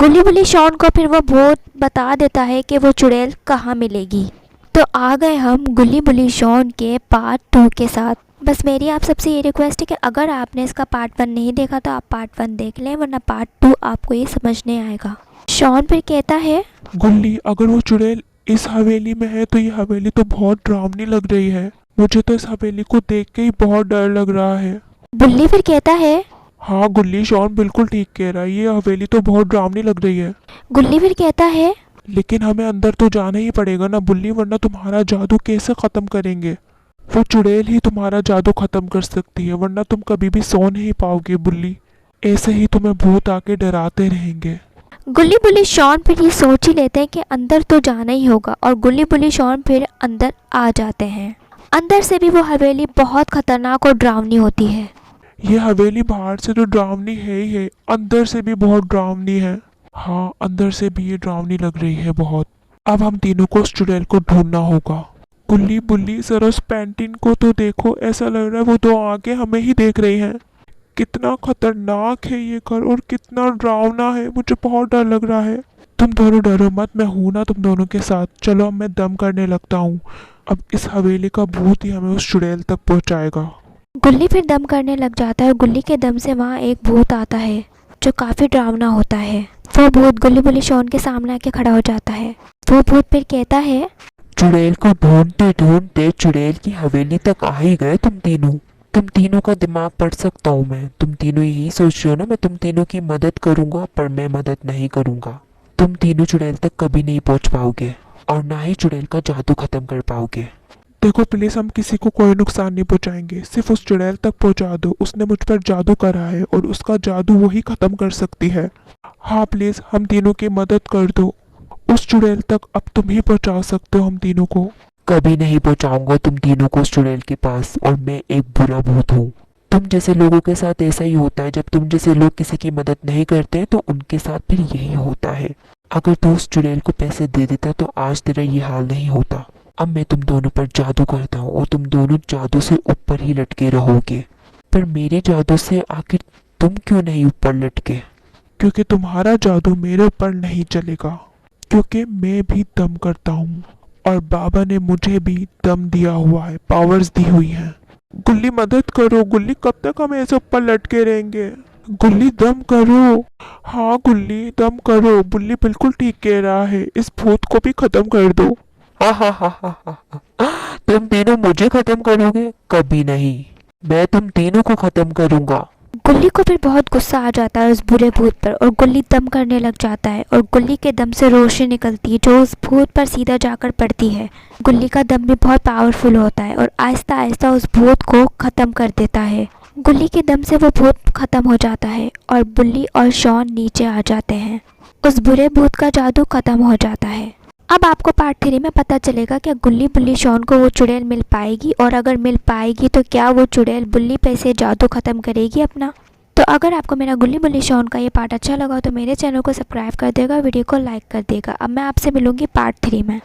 गुल्ली बुल्ली शॉन को फिर वो भूत बता देता है कि वो चुड़ैल कहाँ मिलेगी। तो आ गए हम गुल्ली बुल्ली शॉन के पार्ट 2 के साथ। बस मेरी आप सबसे ये रिक्वेस्ट है कि अगर आपने इसका पार्ट 1 नहीं देखा तो आप पार्ट 1 देख लें, वरना पार्ट 2 आपको ये समझने आएगा। शॉन फिर कहता है, गुल्ली अगर वो चुड़ैल इस हवेली में है तो ये हवेली तो बहुत डरावनी लग रही है। मुझे तो इस हवेली को देख के ही बहुत डर लग रहा है। बुल्ली फिर कहता है, हाँ गुल्ली, शॉन बिल्कुल ठीक कह रहा है, ये हवेली तो बहुत डरावनी लग रही है। गुल्ली फिर कहता है, लेकिन हमें अंदर तो जाना ही पड़ेगा ना बुल्ली, वरना तुम्हारा जादू कैसे खत्म करेंगे। वो चुड़ैल ही तुम्हारा जादू खत्म कर सकती है, वरना तुम कभी भी सो नहीं पाओगे बुल्ली। ऐसे ही तुम्हें भूत आके डराते रहेंगे। गुल्ली बुल्ली शॉन फिर ये सोच ही लेते हैं कि अंदर तो जाना ही होगा, और गुल्ली बुल्ली शॉन फिर अंदर आ जाते हैं। अंदर से भी वो हवेली बहुत खतरनाक और डरावनी होती है। ये हवेली बाहर से तो डरावनी है ही है, अंदर से भी बहुत डरावनी है। हाँ, अंदर से भी ये डरावनी लग रही है बहुत। अब हम तीनों को उस चुड़ैल को ढूंढना होगा। गुल्ली बुल्ली जरा उस पैंटीन को तो देखो, ऐसा लग रहा है वो दो आगे हमें ही देख रही हैं। कितना खतरनाक है ये घर और कितना डरावना है, मुझे बहुत डर लग रहा है। तुम दोनों डरो मत, मैं हूं ना तुम दोनों के साथ। चलो अब मैं दम करने लगता हूँ। अब इस हवेली का भूत ही हमें उस चुड़ैल तक पहुँचाएगा। गुल्ली फिर दम करने लग जाता है और गुल्ली के दम से वहाँ एक भूत आता है जो काफ़ी डरावना होता है। वो भूत गुल्ली बुल्ली शॉन के सामने आके खड़ा हो जाता है। वो भूत फिर कहता है, चुड़ैल को ढूंढते ढूंढते चुड़ैल की हवेली तक आ ही गए तुम तीनों का दिमाग पढ़ सकता हूँ मैं। तुम तीनों यही सोच रहे हो ना मैं तुम तीनों की मदद करूंगा, पर मैं मदद नहीं करूंगा। तुम तीनों चुड़ैल तक कभी नहीं पहुंच पाओगे और ना ही चुड़ैल का जादू खत्म कर पाओगे। देखो प्लीज, हम किसी को कोई नुकसान नहीं पहुंचाएंगे, सिर्फ उस चुड़ैल तक पहुंचा दो। उसने मुझ पर जादू करा है और उसका जादू वही खत्म कर सकती है। हाँ प्लीज, हम तीनों की मदद कर दो। उस चुड़ैल तक अब तुम ही पहुंचा सकते हो हम तीनों को। कभी नहीं पहुंचाऊंगा तुम तीनों को उस चुड़ैल के पास, और मैं एक बुरा भूत हूँ। तुम जैसे लोगों के साथ ऐसा ही होता है, जब तुम जैसे लोग किसी की मदद नहीं करते तो उनके साथ फिर यही होता है। अगर तू उस चुड़ैल को पैसे दे देता तो आज तेरा ये हाल नहीं होता। अब मैं तुम दोनों पर जादू करता हूँ और तुम दोनों जादू से ऊपर ही लटके रहोगे। पर मेरे जादू से आखिर तुम क्यों नहीं ऊपर लटके? क्योंकि तुम्हारा जादू मेरे ऊपर नहीं चलेगा, क्योंकि मैं भी दम करता हूँ और बाबा ने मुझे भी दम दिया हुआ है, पावर्स दी हुई हैं। गुल्ली मदद करो गुल्ली, कब तक हम ऐसे ऊपर लटके रहेंगे। गुल्ली दम करो। हाँ गुल्ली दम करो, बुल्ली बिल्कुल ठीक कह रहा है, इस भूत को भी खत्म कर दो। हा। तुम तीनों मुझे खत्म करोगे? कभी नहीं, मैं तुम तीनों को खत्म करूंगा। गुल्ली को फिर बहुत गुस्सा आ जाता है उस बुरे भूत पर, और गुल्ली दम करने लग जाता है और गुल्ली के दम से रोशनी निकलती है जो उस भूत पर सीधा जाकर पड़ती है। गुल्ली का दम भी बहुत पावरफुल होता है और आहिस्ता आहिस्ता उस भूत को खत्म कर देता है। गुल्ली के दम से वो भूत खत्म हो जाता है और बुल्ली और शॉन नीचे आ जाते हैं। उस बुरे भूत का जादू खत्म हो जाता है। अब आपको पार्ट 3 में पता चलेगा कि गुल्ली बुल्ली शॉन को वो चुड़ैल मिल पाएगी, और अगर मिल पाएगी तो क्या वो चुड़ैल बुल्ली पे से जादू खत्म करेगी अपना। तो अगर आपको मेरा गुल्ली बुल्ली शॉन का ये पार्ट अच्छा लगा तो मेरे चैनल को सब्सक्राइब कर देगा, वीडियो को लाइक कर देगा। अब मैं आपसे मिलूंगी पार्ट 3 में।